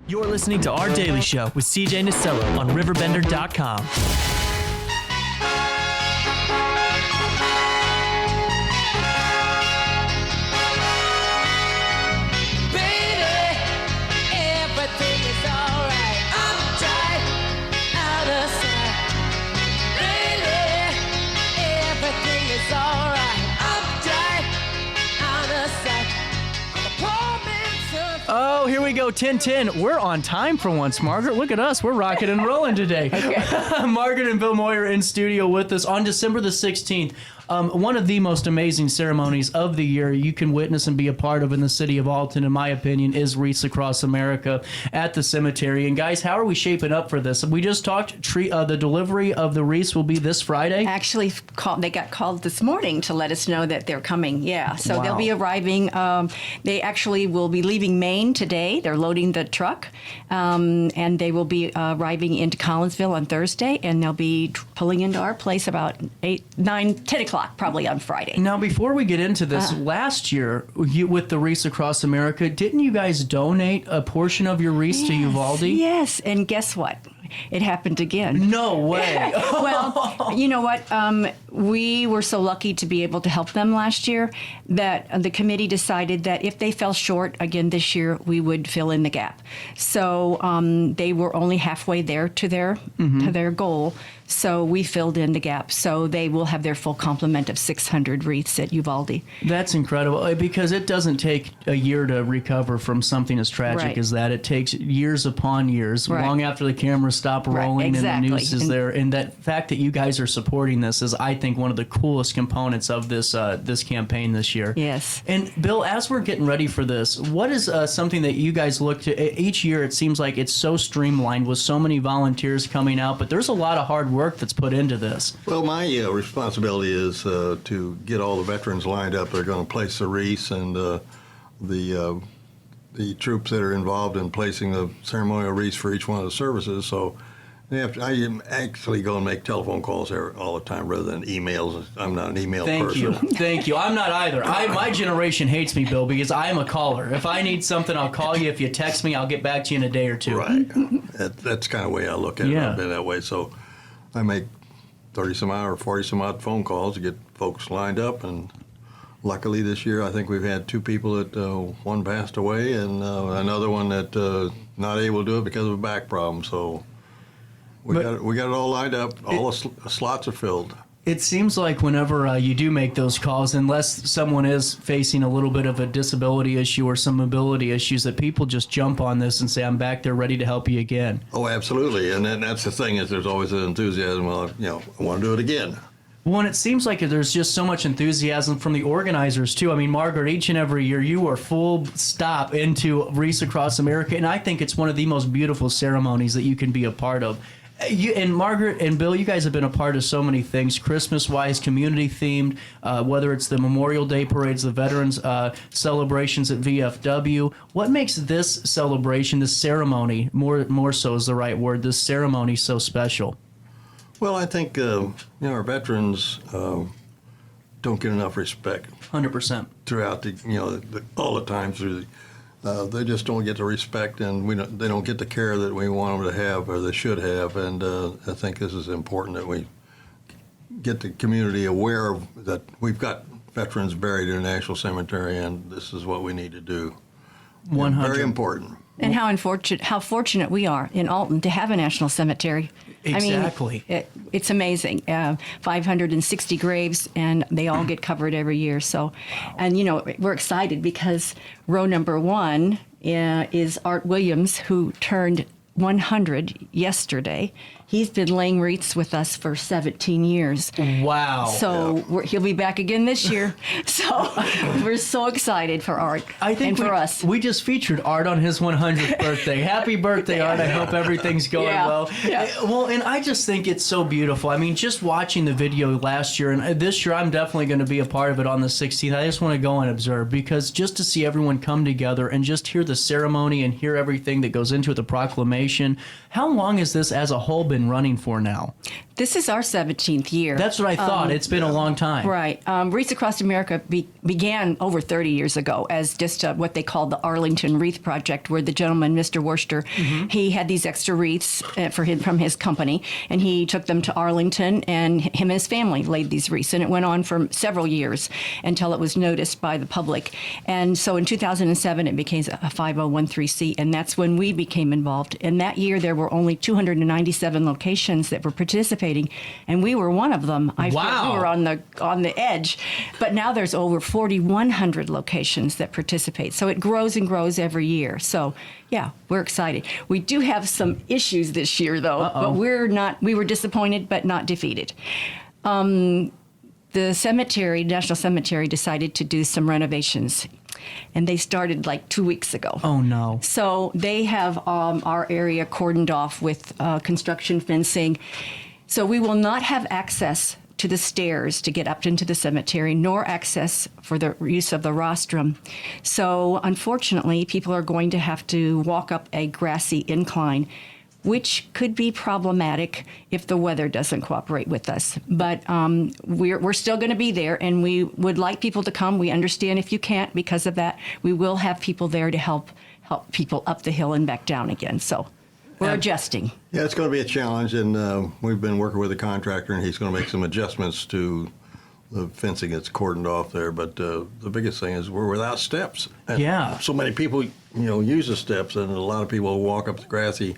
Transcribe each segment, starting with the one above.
You're listening to Our Daily Show with CJ Nasello on RiverBender.com. Oh, here we go, 10-10. We're on time for once, Margaret. Look at us. We're rocking and rolling today. Margaret and Bill Moyer in studio with us on December the 16th. One of the most amazing ceremonies of the year you can witness and be a part of in the city of Alton, in my opinion, is Wreaths Across America at the cemetery. And guys, how are we shaping up for this? We just talked, the delivery of the wreaths will be this Friday. Actually, they got called this morning to let us know that they're coming. Yeah, so Wow. They'll be arriving. They actually will be leaving Maine today. They're loading the truck, and they will be arriving into Collinsville on Thursday, and they'll be pulling into our place about 8, 9, 10 o'clock. Probably on Friday. Now, before we get into this, last year with the Wreaths Across America, didn't you guys donate a portion of your wreaths to Uvalde? Yes, and guess what? It happened again. No way. Well, you know what? We were so lucky to be able to help them last year that the committee decided that if they fell short again this year, we would fill in the gap. So they were only halfway there to their goal. So we filled in the gap. So they will have their full complement of 600 wreaths at Uvalde. That's incredible, because it doesn't take a year to recover from something as tragic Right. as that. It takes years upon years, Right. long after the cameras stop Right, rolling exactly. and the news is there. And that fact that you guys are supporting this is, I think, one of the coolest components of this this campaign this year. Yes. And Bill, as we're getting ready for this, what is something that you guys look to? Each year it seems like it's so streamlined with so many volunteers coming out, but there's a lot of hard work that's put into this. Well, my responsibility is to get all the veterans lined up. They're going to place the wreaths, and the troops that are involved in placing the ceremonial wreaths for each one of the services. So I am actually going to make telephone calls there all the time rather than emails. I'm not an email person. Thank you. I'm not either. My generation hates me, Bill, because I am a caller. If I need something, I'll call you. If you text me, I'll get back to you in a day or two. Right. That's kind of the way I look at it. Yeah. I've been that way. So I make 30-some-odd or 40-some-odd phone calls to get folks lined up, and luckily this year I think we've had 2 people that one passed away and another one that not able to do it because of a back problem. So we got it all lined up. All the slots are filled. It seems like whenever you do make those calls, unless someone is facing a little bit of a disability issue or some mobility issues, that people just jump on this and say, I'm back there ready to help you again. Oh, absolutely. And then that's the thing, is there's always an enthusiasm. Well, I want to do it again. Well, and it seems like there's just so much enthusiasm from the organizers, too. I mean, Margaret, each and every year you are full stop into Wreaths Across America, and I think it's one of the most beautiful ceremonies that you can be a part of. And Margaret and Bill, you guys have been a part of so many things, Christmas-wise, community-themed, whether it's the Memorial Day parades, the Veterans celebrations at VFW. What makes this celebration, this ceremony, more so is the right word, this ceremony so special? Well, I think our veterans don't get enough respect. 100%. Throughout all the time through they just don't get the respect, and they don't get the care that we want them to have, or they should have. And I think this is important that we get the community aware of that we've got veterans buried in a national cemetery, and this is what we need to do. 100. Very important. And how fortunate we are in Alton to have a national cemetery. Exactly. I mean, it's amazing. 560 graves, and they all get covered every year. So, and we're excited because row number 1 is Art Williams, who turned 100 yesterday. He's been laying wreaths with us for 17 years. Wow. So he'll be back again this year. So we're so excited for Art and for us. We just featured Art on his 100th birthday. Happy birthday, Art. I hope everything's going well. Yeah. Well, and I just think it's so beautiful. I mean, just watching the video last year, and this year I'm definitely going to be a part of it on the 16th. I just want to go and observe, because just to see everyone come together and just hear the ceremony and hear everything that goes into it, the proclamation. How long has this as a whole been running for now? This is our 17th year. That's what I thought. It's been a long time. Right. Wreaths Across America began over 30 years ago as just what they called the Arlington Wreath Project, where the gentleman, Mr. Worcester, he had these extra wreaths from his company, and he took them to Arlington, and him and his family laid these wreaths. And it went on for several years until it was noticed by the public. And so in 2007, it became a 5013C, and that's when we became involved. And that year, there were only 297 locations that were participating, and we were one of them. I feel we were on the edge, but now there's over 4,100 locations that participate. So it grows and grows every year. So yeah, we're excited. We do have some issues this year, though, but we were disappointed, but not defeated. The National Cemetery decided to do some renovations, and they started like 2 weeks ago. Oh, no. So they have our area cordoned off with construction fencing. So we will not have access to the stairs to get up into the cemetery, nor access for the use of the rostrum. So unfortunately, people are going to have to walk up a grassy incline, which could be problematic if the weather doesn't cooperate with us. But we're still going to be there, and we would like people to come. We understand if you can't because of that. We will have people there to help people up the hill and back down again. So we're adjusting. Yeah, it's going to be a challenge, and we've been working with a contractor, and he's going to make some adjustments to the fencing that's cordoned off there. But the biggest thing is we're without steps. And so many people, use the steps, and a lot of people walk up the grassy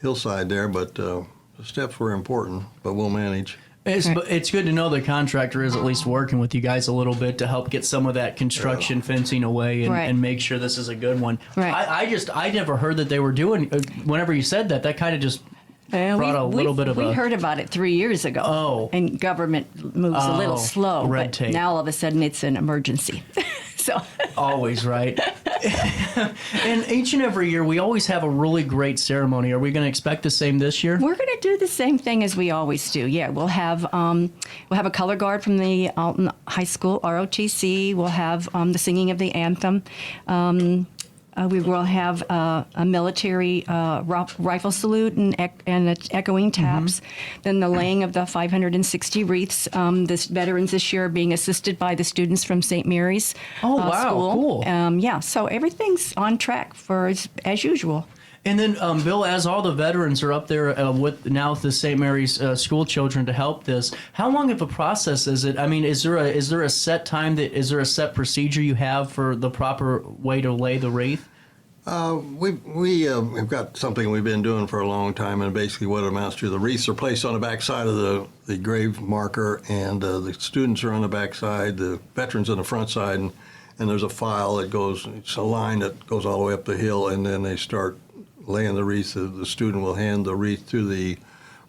hillside there, but the steps were important, but we'll manage. It's good to know the contractor is at least working with you guys a little bit to help get some of that construction fencing away and make sure this is a good one. Right. I never heard that they were doing, whenever you said that kind of just brought a little bit of We heard about it 3 years ago. Oh. And government moves a little slow. Red but tape. Now all of a sudden it's an emergency. So always, right? And each and every year, we always have a really great ceremony. Are we going to expect the same this year? We're going to do the same thing as we always do. Yeah, we'll have a color guard from the Alton High School, ROTC. We'll have the singing of the anthem. We will have a military rifle salute and echoing taps. Then the laying of the 560 wreaths. The veterans this year are being assisted by the students from St. Mary's School. Cool. So everything's on track for as usual. And then, Bill, as all the veterans are up there with the St. Mary's school children to help this, how long of a process is it? I mean, is there a set time is there a set procedure you have for the proper way to lay the wreath? We've got something we've been doing for a long time, and basically what it amounts to, the wreaths are placed on the back side of the grave marker, and the students are on the back side, the veterans on the front side, and there's a file that goes, it's a line that goes all the way up the hill, and then they start laying the wreath. The student will hand the wreath to the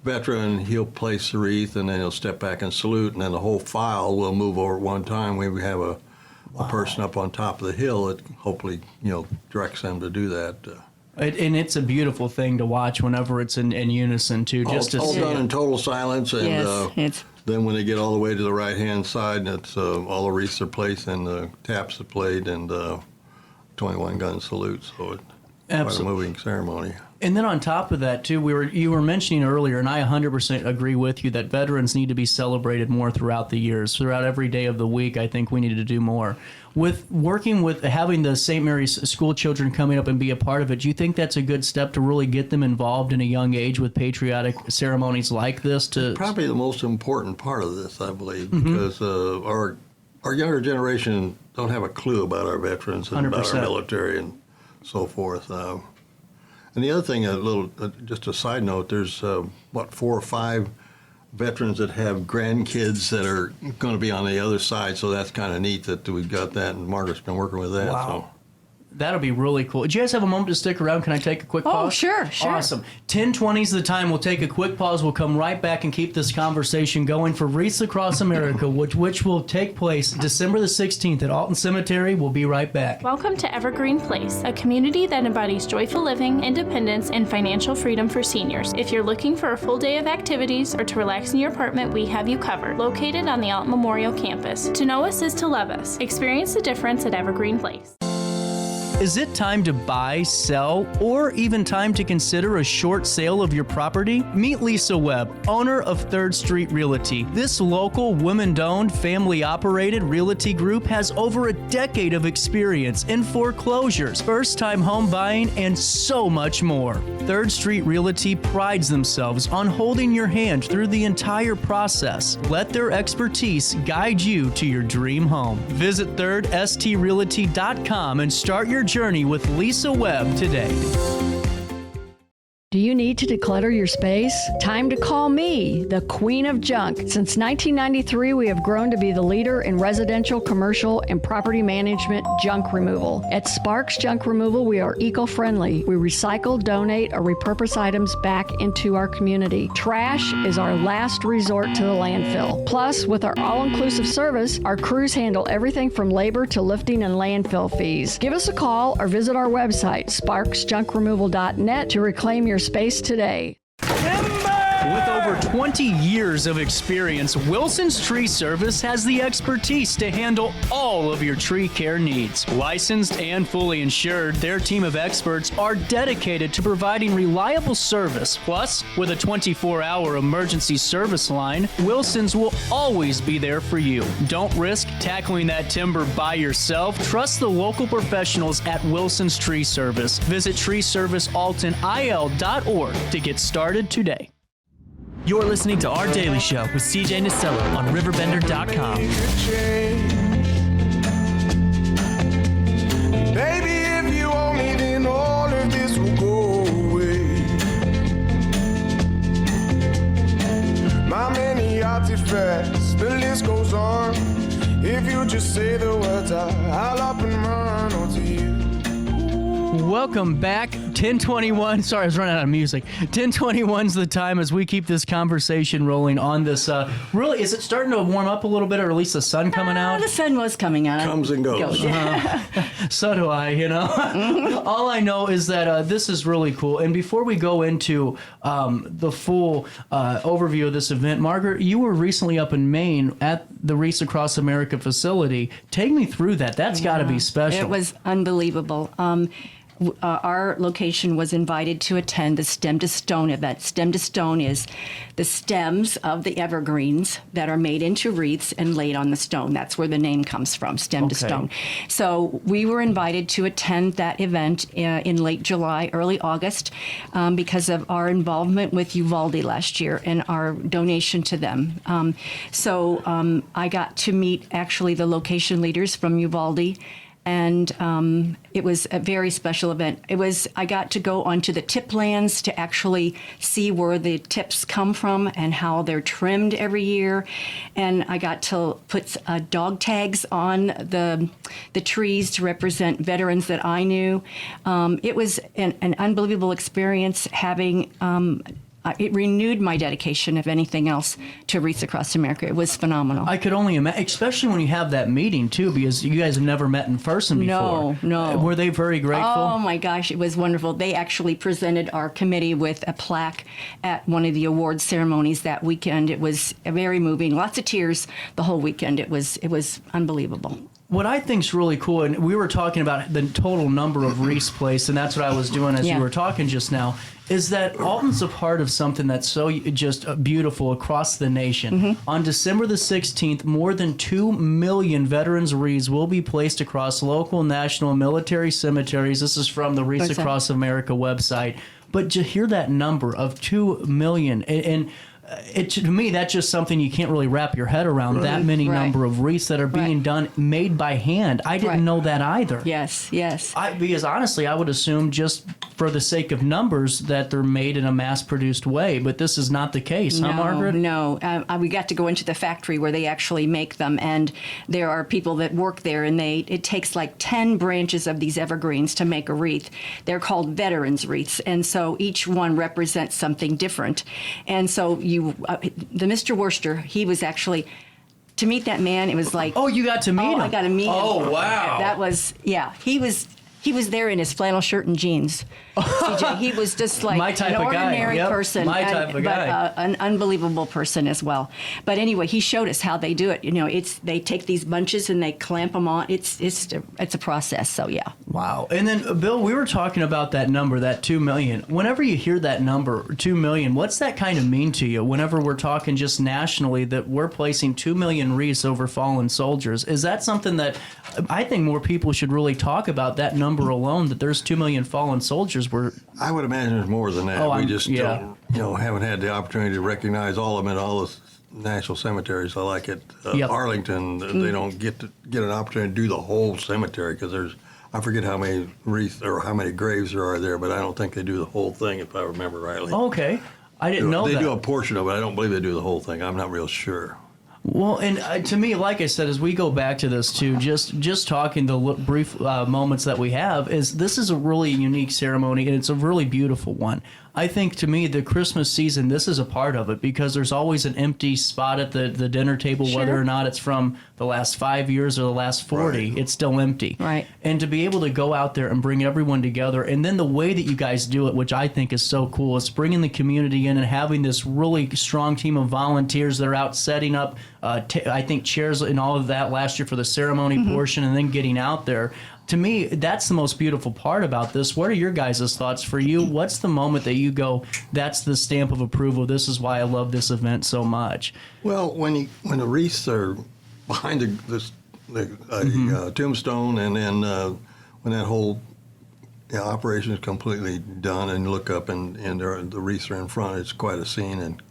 veteran, he'll place the wreath, and then he'll step back and salute, and then the whole file will move over at one time. We have a person up on top of the hill that hopefully, directs them to do that. And it's a beautiful thing to watch whenever it's in unison, too. All done in total silence, and Yes, then when they get all the way to the right-hand side, it's all the wreaths are placed, and the taps are played, and 21-gun salute, so it's quite a moving ceremony. And then on top of that, too, you were mentioning earlier, and I 100% agree with you, that veterans need to be celebrated more throughout the years. Throughout every day of the week, I think we need to do more. With working with having the St. Mary's school children coming up and be a part of it, do you think that's a good step to really get them involved in a young age with patriotic ceremonies like this? Probably the most important part of this, I believe, because our younger generation don't have a clue about our veterans and 100%. about our military and so forth. And the other thing, just a side note, there's 4 or 5 veterans that have grandkids that are going to be on the other side, so that's kind of neat that we've got that, and Margaret's been working with that. Wow. So. That'll be really cool. Do you guys have a moment to stick around? Can I take a quick pause? Oh, sure. Awesome. 10:20 is the time. We'll take a quick pause. We'll come right back and keep this conversation going for Wreaths Across America, which will take place December the 16th at Alton Cemetery. We'll be right back. Welcome to Evergreen Place, a community that embodies joyful living, independence, and financial freedom for seniors. If you're looking for a full day of activities or to relax in your apartment, we have you covered. Located on the Alton Memorial campus. To know us is to love us. Experience the difference at Evergreen Place. Is it time to buy, sell, or even time to consider a short sale of your property? Meet Lisa Webb, owner of 3rd Street Realty. This local, women-owned, family-operated realty group has over a decade of experience in foreclosures, first-time home buying, and so much more. 3rd Street Realty prides themselves on holding your hand through the entire process. Let their expertise guide you to your dream home. Visit 3rdstrealty.com and start your journey with Lisa Webb today. Do you need to declutter your space? Time to call me, the Queen of Junk. Since 1993, we have grown to be the leader in residential, commercial, and property management junk removal. At Sparks Junk Removal, we are eco-friendly. We recycle, donate, or repurpose items back into our community. Trash is our last resort to the landfill. Plus, with our all-inclusive service, our crews handle everything from labor to lifting and landfill fees. Give us a call or visit our website, sparksjunkremoval.net, to reclaim your space today. With over 20 years of experience, Wilson's Tree Service has the expertise to handle all of your tree care needs. Licensed and fully insured, their team of experts are dedicated to providing reliable service. Plus, with a 24-hour emergency service line, Wilson's will always be there for you. Don't risk tackling that timber by yourself. Trust the local professionals at Wilson's Tree Service. Visit treeservicealtonil.org to get started today. You're listening to Our Daily Show with CJ Nasello on RiverBender.com. Baby, if you want me, then all of this will go away. My many artifacts, the list goes on. If you just say the words, I'll up and run onto you. Welcome back. 10:21. Sorry, I was running out of music. 10:21's the time as we keep this conversation rolling on this. Really, is it starting to warm up a little bit, or at least the sun coming out? The sun was coming out. Comes and goes. So do I, you know. All I know is that this is really cool. And before we go into the full overview of this event, Margaret, you were recently up in Maine at the Wreaths Across America facility. Take me through that. That's got to be special. It was unbelievable. Our location was invited to attend the Stem to Stone event. Stem to Stone is the stems of the evergreens that are made into wreaths and laid on the stone. That's where the name comes from, Stem to Stone. So we were invited to attend that event in late July, early August, because of our involvement with Uvalde last year and our donation to them. I got to meet actually the location leaders from Uvalde. And it was a very special event. I got to go onto the tip lands to actually see where the tips come from and how they're trimmed every year. And I got to put dog tags on the trees to represent veterans that I knew. It was an unbelievable experience having. It renewed my dedication, if anything else, to Wreaths Across America. It was phenomenal. I could only imagine, especially when you have that meeting, too, because you guys have never met in person before. No. Were they very grateful? Oh, my gosh, it was wonderful. They actually presented our committee with a plaque at one of the awards ceremonies that weekend. It was very moving. Lots of tears the whole weekend. It was unbelievable. What I think's really cool, and we were talking about the total number of wreaths placed, and that's what I was doing as you were talking just now, is that Alton's a part of something that's so just beautiful across the nation. Mm-hmm. On December the 16th, more than 2 million veterans' wreaths will be placed across local, national, and military cemeteries. This is from the Wreaths Across America website. But to hear that number of 2 million, and to me, that's just something you can't really wrap your head around, that many number of wreaths that are being done, made by hand. I didn't know that either. Yes. Because honestly, I would assume just for the sake of numbers that they're made in a mass-produced way, but this is not the case, huh, Margaret? No. We got to go into the factory where they actually make them, and there are people that work there, and it takes like 10 branches of these evergreens to make a wreath. They're called veterans wreaths, and so each one represents something different. And so the Mr. Worcester, he was actually, to meet that man, it was like... Oh, you got to meet him? I got to meet him. Oh, wow. That was, he He was there in his flannel shirt and jeans. CJ, he was just like My type an of guy. ordinary Yep. person. My type of guy. But an unbelievable person as well. But anyway, he showed us how they do it. They take these bunches and they clamp them on. It's a process. So yeah. Wow. And then, Bill, we were talking about that number, that 2 million. Whenever you hear that number, 2 million, what's that kind of mean to you? Whenever we're talking just nationally that we're placing 2 million wreaths over fallen soldiers, is that something that I think more people should really talk about, that number alone, that there's 2 million fallen soldiers? I would imagine there's more than that. We just don't, haven't had the opportunity to recognize all of them in all the national cemeteries. I like it. Arlington, they don't get an opportunity to do the whole cemetery because I forget how many wreaths or how many graves there are there, but I don't think they do the whole thing if I remember rightly. Okay. I didn't know that. They do a portion of it. I don't believe they do the whole thing. I'm not real sure. Well, and to me, like I said, as we go back to this too, just talking the brief moments that we have, this is a really unique ceremony, and it's a really beautiful one. I think, to me, the Christmas season, this is a part of it because there's always an empty spot at the dinner table, Sure. whether or not it's from the last 5 years or the last 40, Right. it's still empty. Right. And to be able to go out there and bring everyone together, and then the way that you guys do it, which I think is so cool, is bringing the community in and having this really strong team of volunteers that are out setting up, I think, chairs and all of that last year for the ceremony portion, and then getting out there. To me, that's the most beautiful part about this. What are your guys' thoughts? For you, what's the moment that you go, that's the stamp of approval, this is why I love this event so much? Well, when the wreaths are behind the tombstone, and then when that whole operation is completely done, and you look up and the wreaths are in front, it's quite a scene, and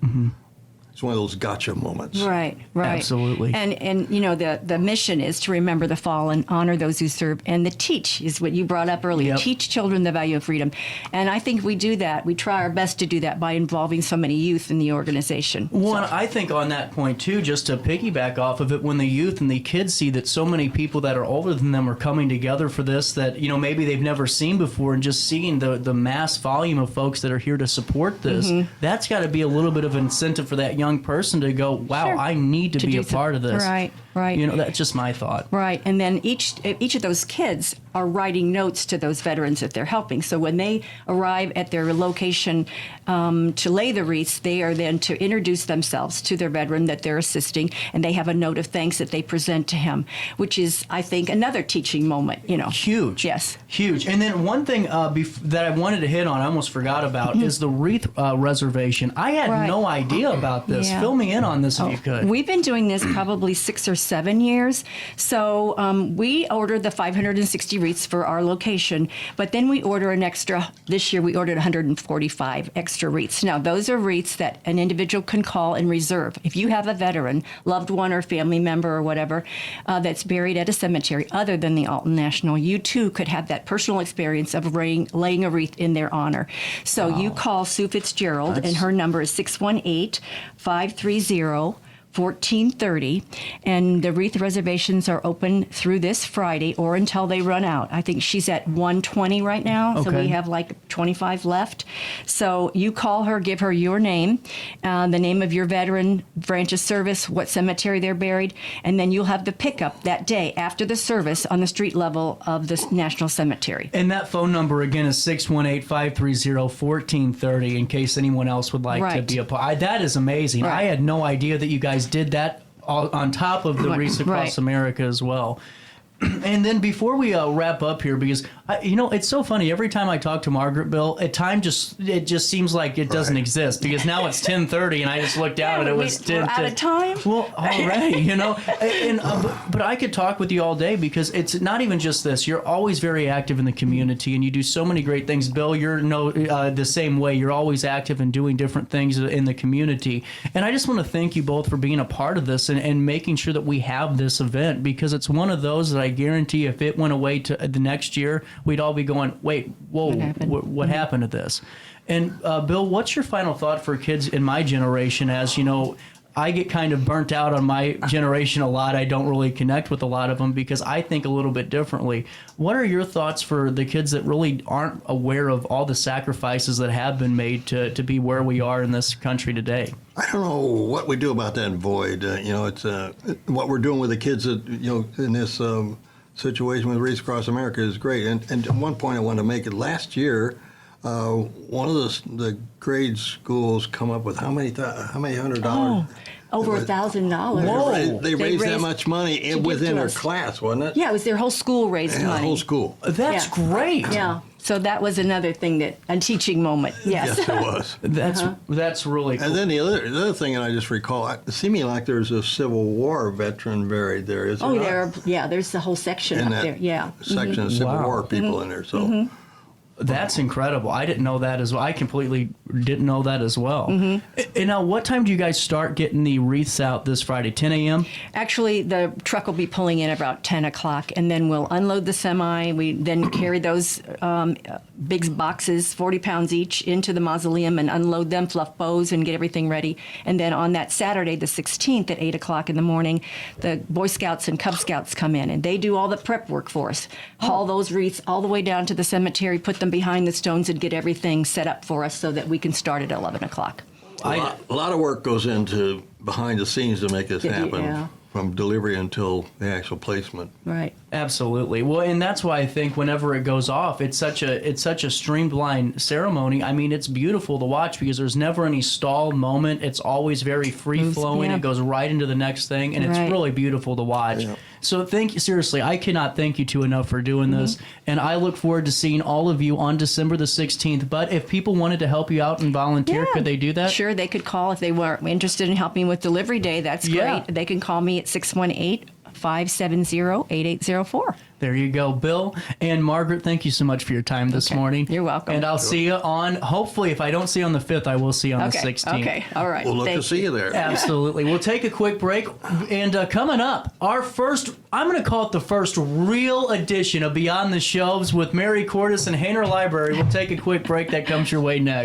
it's one of those gotcha moments. Right. Absolutely. And the mission is to remember the fallen, honor those who serve, and the teach is what you brought up earlier. Yep. Teach children the value of freedom. And I think we do that. We try our best to do that by involving so many youth in the organization. Well, and I think on that point, too, just to piggyback off of it, when the youth and the kids see that so many people that are older than them are coming together for this that, maybe they've never seen before, and just seeing the mass volume of folks that are here to support this, that's got to be a little bit of an incentive for that young person to go, wow, Sure. I need to be do a part of this. Right. That's just my thought. Right, and then each of those kids are writing notes to those veterans that they're helping. So when they arrive at their location to lay the wreaths, they are then to introduce themselves to their veteran that they're assisting, and they have a note of thanks that they present to him, which is, I think, another teaching moment. Huge. Yes. Huge. And then one thing that I wanted to hit on, I almost forgot about, is the wreath reservation. I had no idea about this. Yeah. Fill me in on this if you could. We've been doing this probably 6 or 7 years. So we ordered the 560 wreaths for our location, but then we order an extra. This year we ordered 145 extra wreaths. Now, those are wreaths that an individual can call and reserve. If you have a veteran, loved one or family member or whatever, that's buried at a cemetery other than the Alton National, you too could have that personal experience of laying a wreath in their honor. So you call Sue Fitzgerald, and her number is 618-530-1430, and the wreath reservations are open through this Friday or until they run out. I think she's at 120 right now, so Okay. we have like 25 left. So you call her, give her your name, the name of your veteran, branch of service, what cemetery they're buried, and then you'll have the pickup that day after the service on the street level of the National Cemetery. And that phone number again is 618-530-1430 in case anyone else would like to Right. be a part. That is amazing. Right. I had no idea that you guys did that on top of the Wreaths Across Right. America as well. And then before we wrap up here, because it's so funny. Every time I talk to Margaret Bill, it just seems like it doesn't exist because now it's 10:30, and I just looked down and it was 10. We're out of time. Well, already, but I could talk with you all day because it's not even just this. You're always very active in the community, and you do so many great things. Bill, you're the same way. You're always active and doing different things in the community. And I just want to thank you both for being a part of this and making sure that we have this event because it's one of those that I guarantee if it went away to the next year, we'd all be going, wait, whoa, what happened to this? And Bill, what's your final thought for kids in my generation? As I get kind of burnt out on my generation a lot. I don't really connect with a lot of them because I think a little bit differently. What are your thoughts for the kids that really aren't aware of all the sacrifices that have been made to be where we are in this country today? I don't know what we do about that void. It's what we're doing with the kids that, in this situation with Wreaths Across America is great. And at one point I wanted to make it. Last year, one of the grade schools come up with how many $100? Over $1,000. Whoa. They raised that much money to give within to their us. class, wasn't it? Yeah, it was their whole school raised Yeah, money. the whole school. That's Yeah. great. Yeah. So that was another thing a teaching moment. Yes. Yes, it was. That's really cool. And then the other thing that I just recall, it seemed me like there's a Civil War veteran buried there. Is there not? there's the whole section In up that there. Yeah. section of Civil Wow. War people in there. So That's incredible. I didn't know that as well. I completely didn't know that as well. Mm-hmm. And now, what time do you guys start getting the wreaths out this Friday? 10 a.m.? Actually, the truck will be pulling in about 10 o'clock, and then we'll unload the semi. We then carry those big boxes, 40 pounds each, into the mausoleum and unload them, fluff bows, and get everything ready. And then on that Saturday, the 16th, at 8 o'clock in the morning, the Boy Scouts and Cub Scouts come in, and they do all the prep work for us. Haul those wreaths all the way down to the cemetery, put them behind the stones, and get everything set up for us so that we can start at 11 o'clock. a lot of work goes into behind the scenes to make this happen, Yeah. from delivery until the actual placement. Right. Absolutely. Well, and that's why I think whenever it goes off, it's such a streamlined ceremony. I mean, it's beautiful to watch because there's never any stalled moment. It's always very free flowing. Yeah. It goes right into the next thing, and it's Right. really beautiful to watch. Yeah. So thank you, seriously. I cannot thank you two enough for doing this, and I look forward to seeing all of you on December the 16th. But if people wanted to help you out and volunteer, could they do that? Sure, they could call if they were interested in helping with delivery day. That's great. Yeah. They can call me at 618-570-8804. There you go, Bill and Margaret. Thank you so much for your time this morning. You're welcome. And I'll see you on. Hopefully, if I don't see you on the 5th, I will see you on the 16th. Okay. All right. We'll look Thank to see you there. Absolutely. We'll take a quick break. And coming up, our first, I'm going to call it the first real edition of Beyond the Shelves with Mary Cordes and Hainer Library. We'll take a quick break. That comes your way next.